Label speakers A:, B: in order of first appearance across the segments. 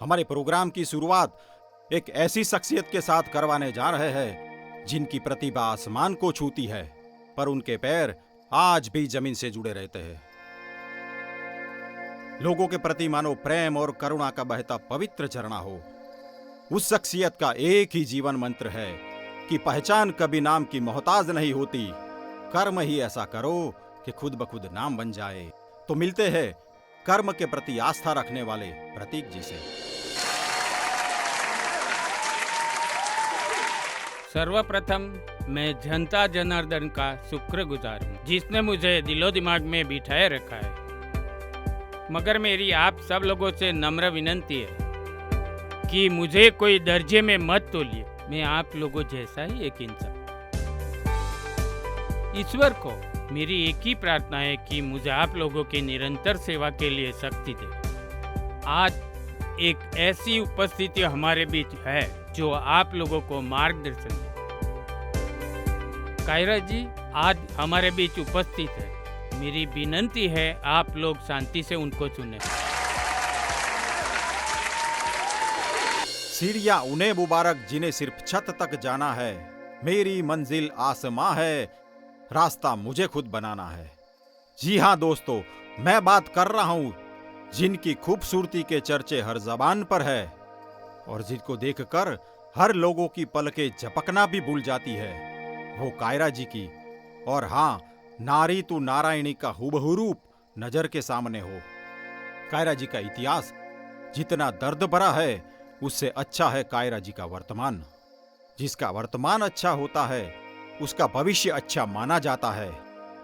A: हमारे प्रोग्राम की शुरुआत एक ऐसी शख्सियत के साथ करवाने जा रहे हैं जिनकी प्रतिभा आसमान को छूती है, पर उनके पैर आज भी जमीन से जुड़े रहते हैं। लोगों के प्रति मानो प्रेम और करुणा का बहता पवित्र झरना हो। उस शख्सियत का एक ही जीवन मंत्र है कि पहचान कभी नाम की मोहताज नहीं होती, कर्म ही ऐसा करो कि खुद ब खुद नाम बन जाए। तो मिलते हैं कर्म के प्रति आस्था रखने वाले प्रतीक जी से।
B: सर्वप्रथम मैं जनता जनार्दन का शुक्रगुजार हूँ जिसने मुझे दिलो दिमाग में बिठाए रखा है। मगर मेरी आप सब लोगों से नम्र विनती है कि मुझे कोई दर्जे में मत तोलिए। मैं आप लोगों जैसा ही एक इंसान। ईश्वर को मेरी एक ही प्रार्थना है कि मुझे आप लोगों की निरंतर सेवा के लिए शक्ति दे। आज एक ऐसी उपस्थिति हमारे बीच है जो आप लोगों को मार्गदर्शन दे। कायरा जी आज हमारे बीच उपस्थित है। मेरी विनती है आप लोग शांति से उनको चुनें।
A: सीढ़ियां उन्हें मुबारक जिन्हें सिर्फ छत तक जाना है। मेरी मंजिल आसमां है, रास्ता मुझे खुद बनाना है। जी हाँ दोस्तों, मैं बात कर रहा हूं जिनकी खूबसूरती के चर्चे हर जबान पर है और जिनको देखकर हर लोगों की पलकें झपकना भी भूल जाती है, वो कायरा जी की। और हाँ, नारी तू नारायणी का हुबहू रूप नजर के सामने हो। कायरा जी का इतिहास जितना दर्द भरा है उससे अच्छा है कायरा जी का वर्तमान। जिसका वर्तमान अच्छा होता है उसका भविष्य अच्छा माना जाता है।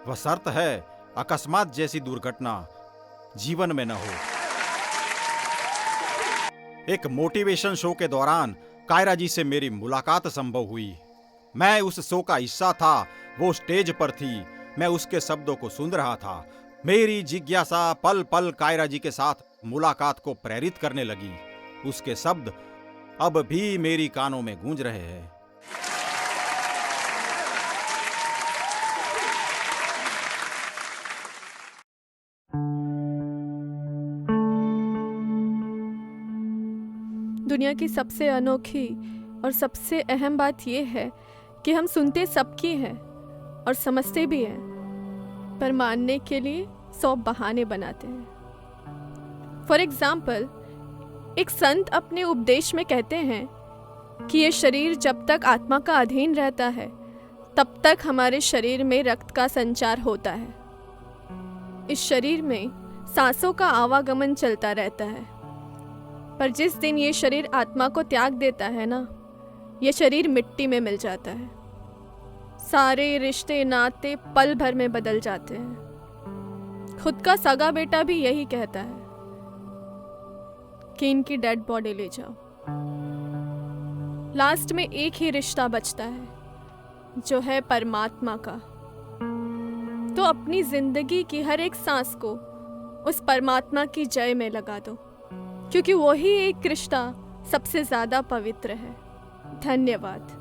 A: वह शर्त है अकस्मात जैसी दुर्घटना जीवन में न हो। एक मोटिवेशन शो के दौरान कायरा जी से मेरी मुलाकात संभव हुई। मैं उस शो का हिस्सा था। वो स्टेज पर थी, मैं उसके शब्दों को सुन रहा था। मेरी जिज्ञासा पल पल कायरा जी के साथ मुलाकात को प्रेरित करने लगी। उसके शब्द अब भी मेरी कानों में गूंज रहे हैं।
C: दुनिया की सबसे अनोखी और सबसे अहम बात यह है कि हम सुनते सबकी हैं और समझते भी हैं, पर मानने के लिए 100 बहाने बनाते हैं। फॉर एग्जाम्पल, एक संत अपने उपदेश में कहते हैं कि ये शरीर जब तक आत्मा का अधीन रहता है तब तक हमारे शरीर में रक्त का संचार होता है। इस शरीर में सांसों का आवागमन चलता रहता है, पर जिस दिन ये शरीर आत्मा को त्याग देता है ना, ये शरीर मिट्टी में मिल जाता है। सारे रिश्ते नाते पल भर में बदल जाते हैं। खुद का सगा बेटा भी यही कहता है कि इनकी डेड बॉडी ले जाओ। लास्ट में एक ही रिश्ता बचता है, जो है परमात्मा का। तो अपनी जिंदगी की हर एक सांस को उस परमात्मा की जय में लगा दो, क्योंकि वही एक रिश्ता सबसे ज्यादा पवित्र है। धन्यवाद।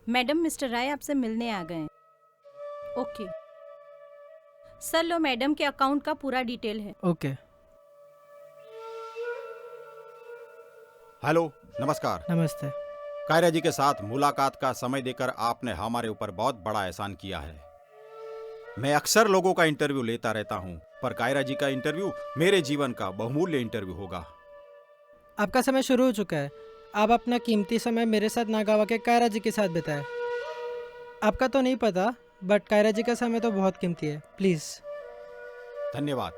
D: मैडम, मिस्टर राय आपसे मिलने आ गए हैं। ओके सर, लो मैडम के अकाउंट का पूरा डिटेल है।
E: ओके।
A: हेलो, नमस्कार।
E: नमस्ते।
A: कायरा जी के साथ मुलाकात का समय देकर आपने हमारे ऊपर बहुत बड़ा एहसान किया है। मैं अक्सर लोगों का इंटरव्यू लेता रहता हूं, पर कायरा जी का इंटरव्यू मेरे जीवन का बहुमूल्य इंटरव्यू होगा।
E: आपका समय शुरू हो चुका है। आप अपना कीमती समय मेरे साथ नागावा के कायरा जी के साथ बिताएं। आपका तो नहीं पता, बट कायरा जी का समय तो बहुत कीमती है। प्लीज़।
A: धन्यवाद।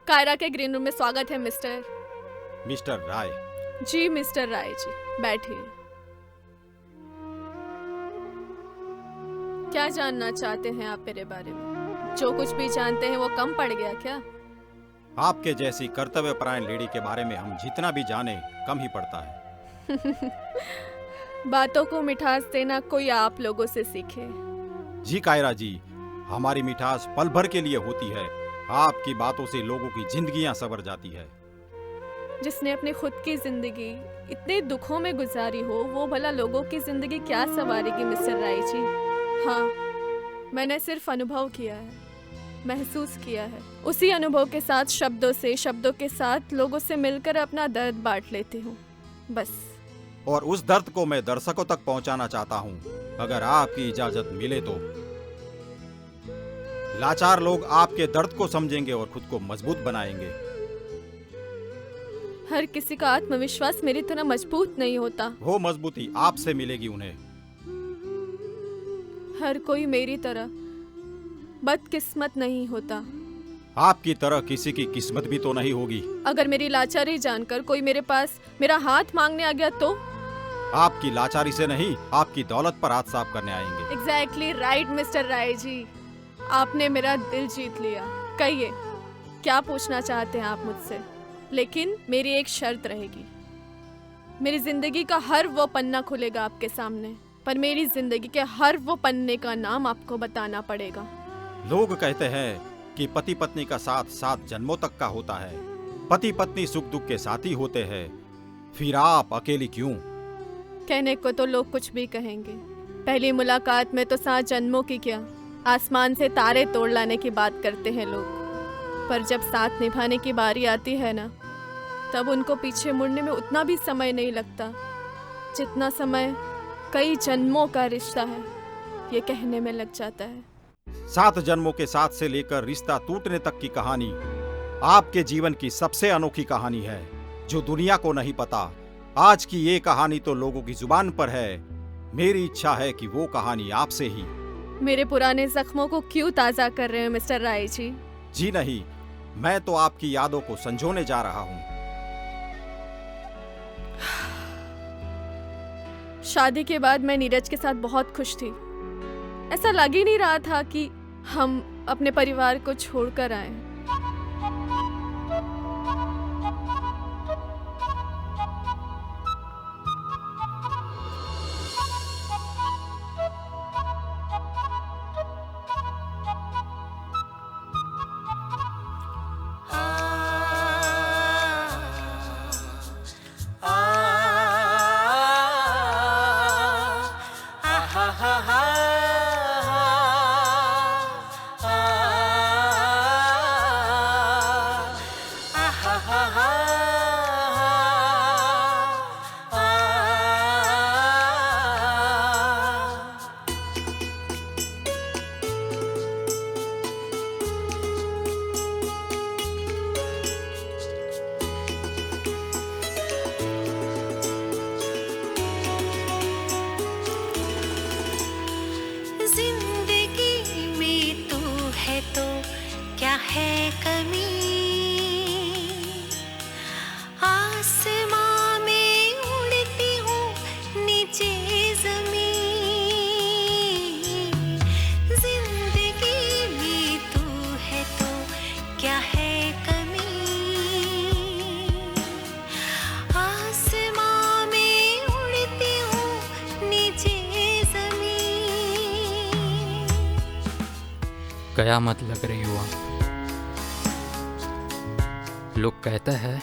C: कायरा के ग्रीन रूम में स्वागत है मिस्टर
A: राय।
C: जी मिस्टर राय जी, बैठिए। क्या जानना चाहते हैं आप मेरे बारे में? जो कुछ भी जानते हैं वो कम पड़ गया क्या?
A: आपके जैसी कर्तव्यपरायण लेडी के बारे में हम जितना भी जाने कम ही पड़ता है।
C: बातों को मिठास देना कोई आप लोगों से सीखे।
A: जी कायरा जी, हमारी मिठास पल भर के लिए होती है। आपकी बातों से लोगों की जिंदगियां संवर जाती है।
C: जिसने अपनी खुद की जिंदगी इतने दुखों में गुजारी हो, वो भला लोगों की जिंदगी क्या संवारेगी मिस्टर राय जी। हाँ, मैंने सिर्फ अनुभव किया है, महसूस किया है। उसी अनुभव के साथ शब्दों के साथ लोगों से मिलकर अपना दर्द बांट लेती हूँ, बस।
A: और उस दर्द को मैं दर्शकों तक पहुंचाना चाहता हूं, अगर आपकी इजाजत मिले तो। लाचार लोग आपके दर्द को समझेंगे और खुद को मजबूत बनाएंगे।
C: हर किसी का आत्मविश्वास मेरी तरह मजबूत नहीं होता।
A: वो मजबूती आपसे मिलेगी उन्हें।
C: हर कोई मेरी तरह बदकिस्मत नहीं होता।
A: आपकी तरह किसी की किस्मत भी तो नहीं होगी।
C: अगर मेरी लाचारी जानकर कोई मेरे पास मेरा हाथ मांगने आ गया तो?
A: आपकी लाचारी से नहीं, आपकी दौलत पर हाथ साफ करने आएंगे।
C: Exactly right mister Rai ji, आपने मेरा दिल जीत लिया। कहिए, क्या पूछना चाहते हैं आप मुझसे? लेकिन मेरी एक शर्त रहेगी। मेरी जिंदगी का हर वो पन्ना खुलेगा आपके सामने, पर मेरी जिंदगी के हर वो पन्ने का नाम आपको बताना पड़ेगा।
A: लोग कहते हैं कि पति पत्नी का साथ 7 जन्मों तक का होता है। पति पत्नी सुख दुख के साथी होते हैं, फिर आप अकेली क्यों?
C: कहने को तो लोग कुछ भी कहेंगे। पहली मुलाकात में तो 7 जन्मों की क्या, आसमान से तारे तोड़ लाने की बात करते हैं लोग। पर जब साथ निभाने की बारी आती है ना, तब उनको पीछे मुड़ने में उतना भी समय नहीं लगता जितना समय कई जन्मों का रिश्ता है ये कहने में लग जाता है।
A: 7 जन्मों के साथ से लेकर रिश्ता टूटने तक की कहानी आपके जीवन की सबसे अनोखी कहानी है, जो दुनिया को नहीं पता। आज की ये कहानी तो लोगों की जुबान पर है। मेरी इच्छा है कि वो कहानी आपसे ही।
C: मेरे पुराने जख्मों को क्यों ताज़ा कर रहे हैं मिस्टर राय जी?
A: जी नहीं, मैं तो आपकी यादों को संजोने जा रहा हूँ।
C: शादी के बाद मैं नीरज के साथ बहुत खुश थी। ऐसा लग ही नहीं रहा था कि हम अपने परिवार को छोड़कर आए।
F: कयामत लग रही हुआ। लोग कहते हैं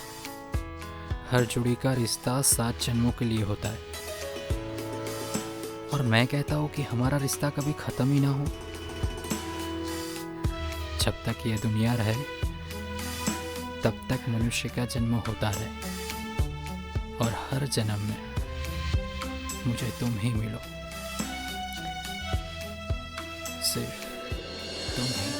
F: हर जुड़ी का रिश्ता 7 जन्मों के लिए होता है, और मैं कहता हूँ कि हमारा रिश्ता कभी खत्म ही ना हो। जब तक ये दुनिया रहे तब तक मनुष्य का जन्म होता रहे, और हर जन्म में मुझे तुम ही मिलो, सिर्फ तुम ही।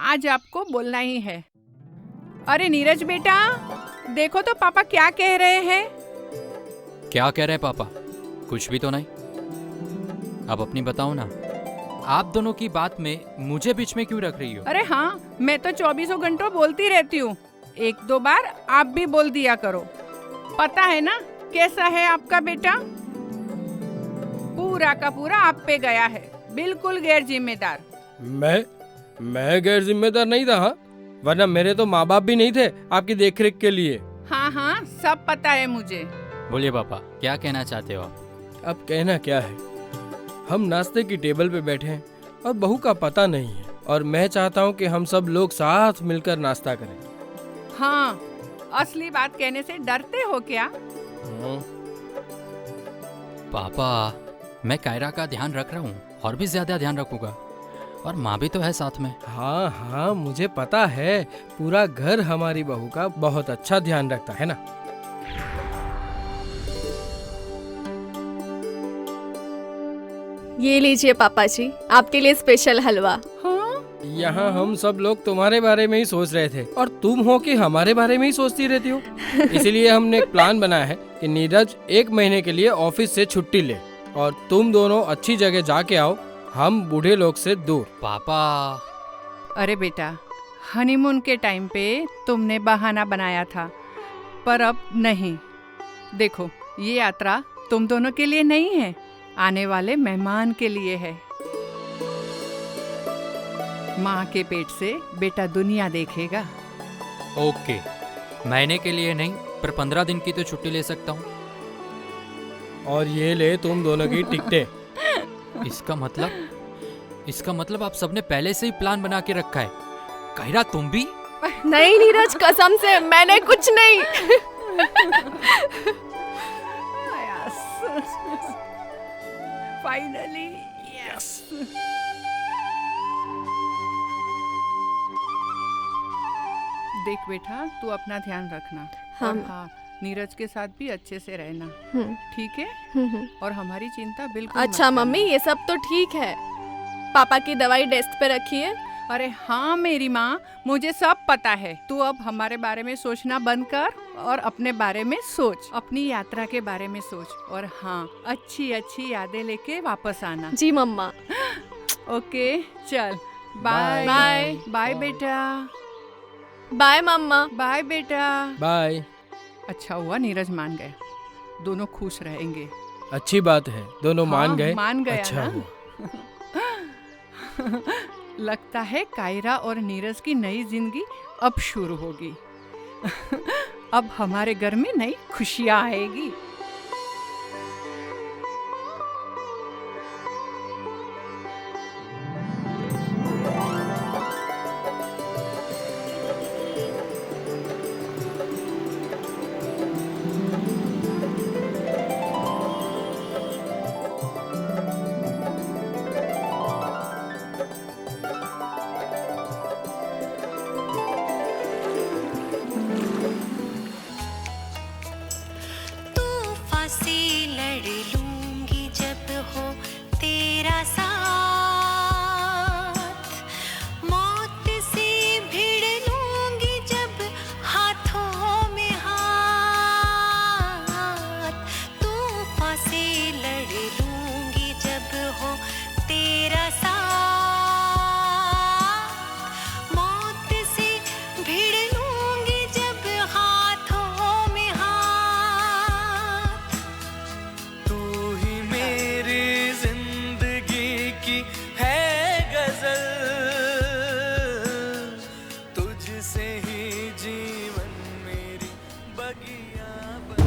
G: आज आपको बोलना ही है। अरे नीरज बेटा, देखो तो पापा क्या कह रहे हैं।
F: क्या कह रहे हैं पापा? कुछ भी तो नहीं। अब अपनी बताओ ना। आप दोनों की बात में मुझे बीच में क्यों रख रही हो?
G: अरे हाँ, मैं तो 24 घंटों बोलती रहती हूँ। एक दो बार आप भी बोल दिया करो। पता है ना कैसा है आपका बेटा? पूरा का पूरा आप पे गया है, बिल्कुल गैर जिम्मेदार।
H: मैं गैर जिम्मेदार नहीं था, हाँ? वरना मेरे तो माँ बाप भी नहीं थे आपकी देखरेख के लिए।
G: हाँ हाँ, सब पता है मुझे।
F: बोलिए पापा, क्या कहना चाहते हो आप?
H: अब कहना क्या है, हम नाश्ते की टेबल पे बैठे हैं और बहू का पता नहीं है, और मैं चाहता हूँ कि हम सब लोग साथ मिलकर नाश्ता करें।
G: हाँ, असली बात कहने से डरते हो क्या?
H: हाँ।
F: पापा, मैं कायरा का ध्यान रख रहा हूँ और भी ज्यादा ध्यान रखूंगा, और माँ भी तो है साथ में।
H: हाँ हाँ, मुझे पता है, पूरा घर हमारी बहू का बहुत अच्छा ध्यान रखता है ना।
C: ये लीजिए पापा जी, आपके लिए स्पेशल हलवा।
G: हाँ?
H: यहाँ हम सब लोग तुम्हारे बारे में ही सोच रहे थे, और तुम हो कि हमारे बारे में ही सोचती रहती हो। इसीलिए हमने एक प्लान बनाया है कि नीरज 1 महीने के लिए ऑफिस से छुट्टी ले, और तुम दोनों अच्छी जगह जाके आओ, हम बूढ़े लोग से दूर।
F: पापा,
G: अरे बेटा, हनीमून के टाइम पे तुमने बहाना बनाया था, पर अब नहीं। देखो, ये यात्रा तुम दोनों के लिए नहीं है, आने वाले मेहमान के लिए है। माँ के पेट से बेटा दुनिया देखेगा।
F: ओके, महीने के लिए नहीं पर 15 दिन की तो छुट्टी ले सकता हूँ।
H: और ये ले तुम दोनों की टिकटें।
F: इसका मतलब आप सबने पहले से ही प्लान बना के रखा है। कायरा, तुम भी?
C: नहीं नीरज, कसम से मैंने कुछ नहीं।
G: Finally yes. देख बेटा, तू अपना ध्यान रखना।
C: हाँ।
G: और हाँ, नीरज के साथ भी अच्छे से रहना, ठीक है? और हमारी चिंता बिल्कुल मत
C: अच्छा
G: करना।
C: मम्मी, ये सब तो ठीक है। पापा की दवाई डेस्क पे रखिए।
G: अरे हाँ मेरी माँ, मुझे सब पता है। तू अब हमारे बारे में सोचना बंद कर और अपने बारे में सोच, अपनी यात्रा के बारे में सोच। और हाँ, अच्छी अच्छी यादें लेके वापस आना।
C: जी मम्मा।
G: ओके, चल बाय।
C: बाय।
G: बाय बेटा।
C: बाय मम्मा।
G: बाय बेटा।
H: बाय।
G: अच्छा हुआ नीरज मान गया, दोनों खुश रहेंगे।
H: अच्छी बात है, दोनों मान
G: हाँ,
H: गए।
G: मान गया
H: अच्छा
G: ना?
H: हुआ।
G: लगता है कायरा और नीरज की नई जिंदगी अब शुरू होगी। अब हमारे घर में नई खुशियाँ आएगी।
I: तूफान से लड़ लूंगी जब हो तेरा साथ, मौत से भिड़ लूंगी जब हाथों में हाथ। तूफान से लड़ लूंगी जब हो तेरा साथ, मौत से भिड़ लूंगी जब हाथों में हाथ।
J: तू ही मेरी जिंदगी की है गजल, तुझसे ही जीवन मेरी बगिया बन।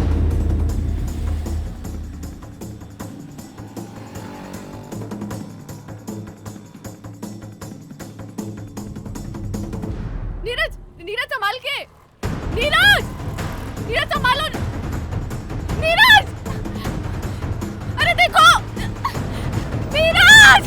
C: नीरज, नीरज संभाल के। नीरज, नीरज संभालो। नीरज, अरे देखो। नीरज।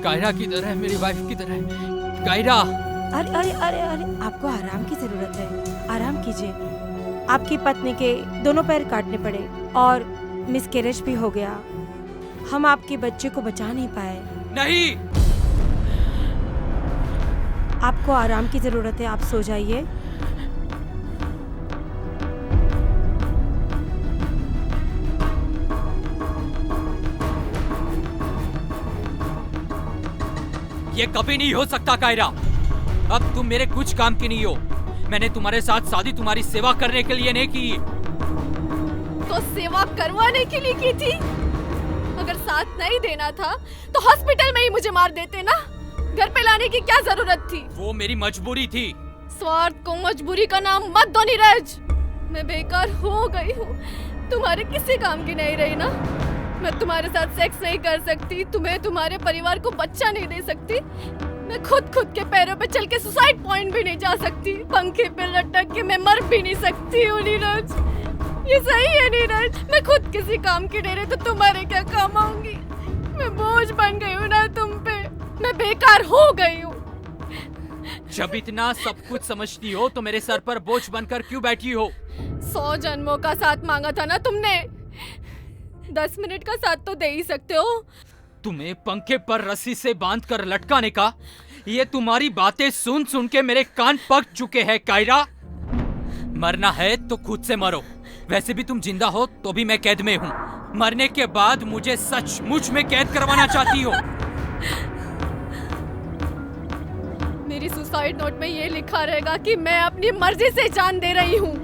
F: कायरा की तरह, मेरी वाइफ की तरह। कायरा,
K: अरे अरे अरे अरे, आपको आराम की जरूरत है, आराम कीजिए। आपकी पत्नी के दोनों पैर काटने पड़े और मिसकैरेज भी हो गया। हम आपके बच्चे को बचा नहीं पाए।
F: नहीं।
K: आपको आराम की जरूरत है, आप सो जाइए।
F: ये कभी नहीं हो सकता कायरा। अब तुम मेरे कुछ काम की नहीं हो। मैंने तुम्हारे साथ शादी तुम्हारी सेवा करने के लिए नहीं की।
C: तो सेवा करवाने के लिए की थी। अगर साथ नहीं देना था तो हॉस्पिटल में ही मुझे मार देते ना। घर पे लाने की क्या जरूरत थी?
F: वो मेरी मजबूरी थी।
C: स्वार्थ को मजबूरी का नाम मत दो नीरज। मैं बेकार हो गई हूँ, तुम्हारे किसी काम की नहीं रही ना। मैं तुम्हारे साथ सेक्स नहीं कर सकती, तुम्हें तुम्हारे परिवार को बच्चा नहीं दे सकती। मैं खुद के पैरों पे चल के सुसाइड पॉइंट भी नहीं जा सकती। पंखे पे लटक के मैं मर भी नहीं सकती हूँ नीरज। ये सही है नीरज, मैं खुद किसी काम की नहीं रही तो तुम्हारे क्या काम आऊंगी। मैं बोझ बन गई हूँ ना तुम पे, मैं बेकार हो गई हूँ।
F: जब इतना सब कुछ समझती हो तो मेरे सर पर बोझ बनकर क्यों बैठी हो?
C: 100 जन्मों का साथ मांगा था ना तुमने, 10 मिनट का साथ तो दे ही सकते हो।
F: तुम्हें पंखे पर रस्सी से बांधकर लटकाने का, ये तुम्हारी बातें सुन सुन के मेरे कान पक चुके हैं कायरा। मरना है तो खुद से मरो। वैसे भी तुम जिंदा हो तो भी मैं कैद में हूँ। मरने के बाद मुझे सचमुच में कैद करवाना चाहती हो?
C: मेरी सुसाइड नोट में ये लिखा रहेगा कि मैं अपनी मर्जी से जान दे रही हूँ।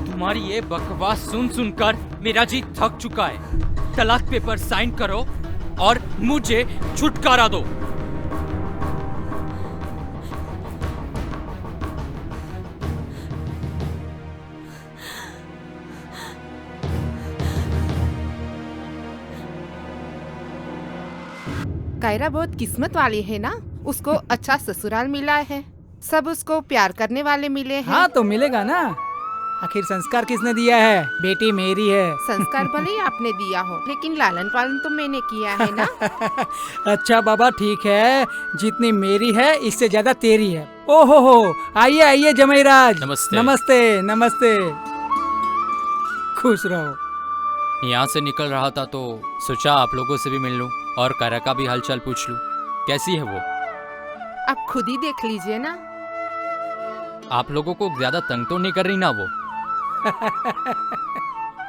F: तुम्हारी ये बकवास सुन सुनकर मेरा जी थक चुका है। तलाक पेपर साइन करो और मुझे छुटकारा दो।
L: कायरा बहुत किस्मत वाली है ना, उसको अच्छा ससुराल मिला है, सब उसको प्यार करने वाले मिले हैं।
M: हाँ तो मिलेगा ना, आखिर संस्कार किसने दिया है? बेटी मेरी है।
L: संस्कार भले ही आपने दिया हो, लेकिन लालन पालन तो मैंने किया है ना।
M: अच्छा बाबा ठीक है, जितनी मेरी है इससे ज्यादा तेरी है। ओहो हो, आइए आइए जमाईराज।
F: नमस्ते।
M: नमस्ते नमस्ते, खुश रहो।
F: यहाँ से निकल रहा था तो सोचा आप लोगों से भी मिल लूं और कायरा का भी हालचाल पूछ लूं। कैसी है वो?
L: आप खुद ही देख लीजिए ना।
F: आप लोगों को ज्यादा तंग तो नहीं कर रही ना वो?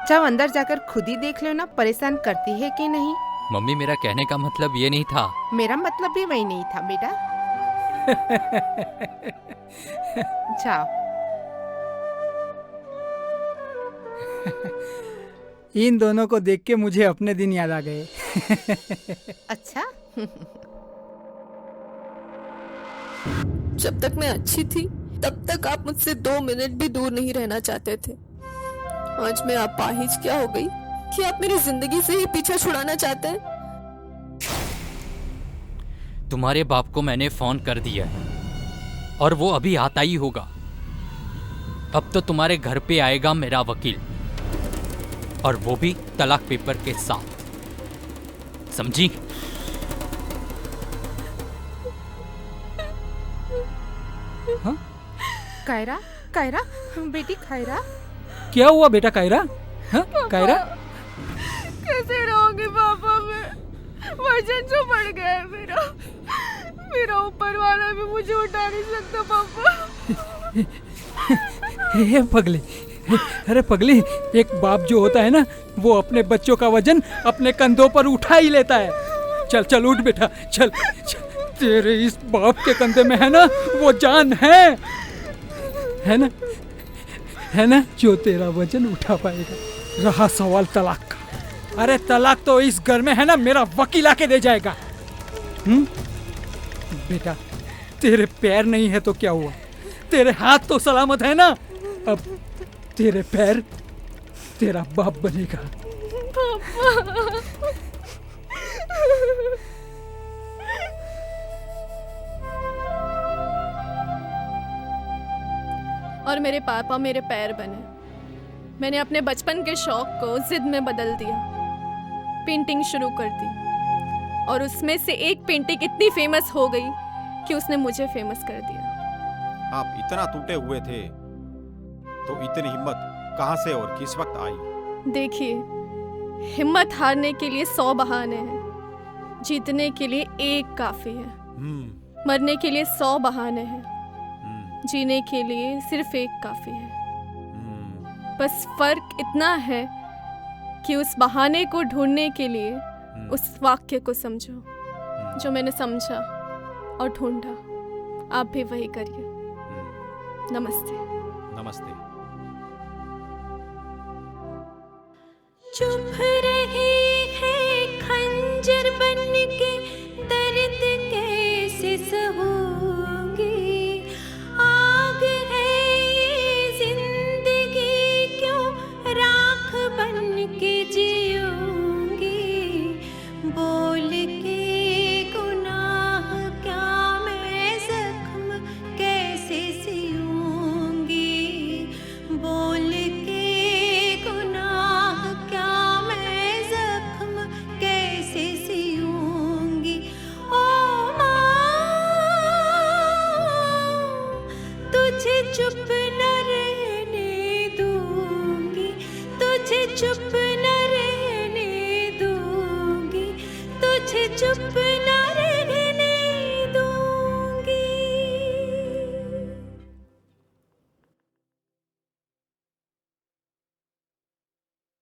L: जब अंदर जाकर खुद ही देख लो ना, परेशान करती है कि नहीं?
F: मम्मी, मेरा कहने का मतलब ये नहीं था।
L: मेरा मतलब भी वही नहीं था बेटा। जाओ।
M: इन दोनों को देख के मुझे अपने दिन याद आ गए।
L: अच्छा।
C: जब तक मैं अच्छी थी तब तक आप मुझसे 2 मिनट भी दूर नहीं रहना चाहते थे। आज मैं अपाहिज क्या हो गई कि आप मेरी जिंदगी से ही पीछा छुड़ाना चाहते हैं।
F: तुम्हारे बाप को मैंने फोन कर दिया है और वो अभी आता ही होगा। अब तो तुम्हारे घर पे आएगा मेरा वकील, और वो भी तलाक पेपर के साथ, समझी?
M: हाँ?
L: कायरा, कायरा, बेटी कायरा।
M: क्या हुआ बेटा कायरा? हाँ? कायरा
C: कैसे रहोगे पापा? मैं वजन जो बढ़ गया है मेरा ऊपर वाला भी मुझे उठा नहीं सकता पापा।
M: हे पगली, अरे पगली, एक बाप जो होता है ना, वो अपने बच्चों का वजन अपने कंधों पर उठा ही लेता है। चल चल उठ बेटा, चल, चल। तेरे इस बाप के कंधे में है ना वो जान है ना, है ना, जो तेरा वजन उठा पाएगा। रहा सवाल तलाक का, अरे तलाक तो इस घर में है ना मेरा वकील आके दे जाएगा। बेटा तेरे पैर नहीं है तो क्या हुआ, तेरे हाथ तो सलामत है ना। अब तेरे पैर तेरा बाप बनेगा।
C: और मेरे पापा मेरे पैर बने। मैंने अपने बचपन के शौक को जिद में बदल दिया, पेंटिंग शुरू कर दी और उसमें से एक पेंटिंग इतनी फेमस हो गई कि उसने मुझे फेमस कर दिया।
A: आप इतना टूटे हुए थे तो इतनी हिम्मत कहां से और किस वक्त आई?
C: देखिए, हिम्मत हारने के लिए 100 बहाने हैं, जीतने के लिए एक काफी है। मरने के लिए 100 बहाने हैं, जीने के लिए सिर्फ एक काफी है। बस फर्क इतना है कि उस बहाने को ढूंढने के लिए उस वाक्य को समझो जो मैंने समझा और ढूंढा। आप भी वही करिए। नमस्ते।
A: नमस्ते।
I: चुप रही है खंजर बन के, दर्द कैसे सहूंगी। आग है ये जिंदगी, क्यों राख बन के जीऊंगी। बोल के गुनाह क्या मैं जख्म कैसे सियूंगी। बोल के गुनाह क्या मैं जख्म कैसे सियूंगी। ओ माँ, तुझे चुप न रहने दूंगी, तुझे चुप न रहने दूंगी, तुझे चुप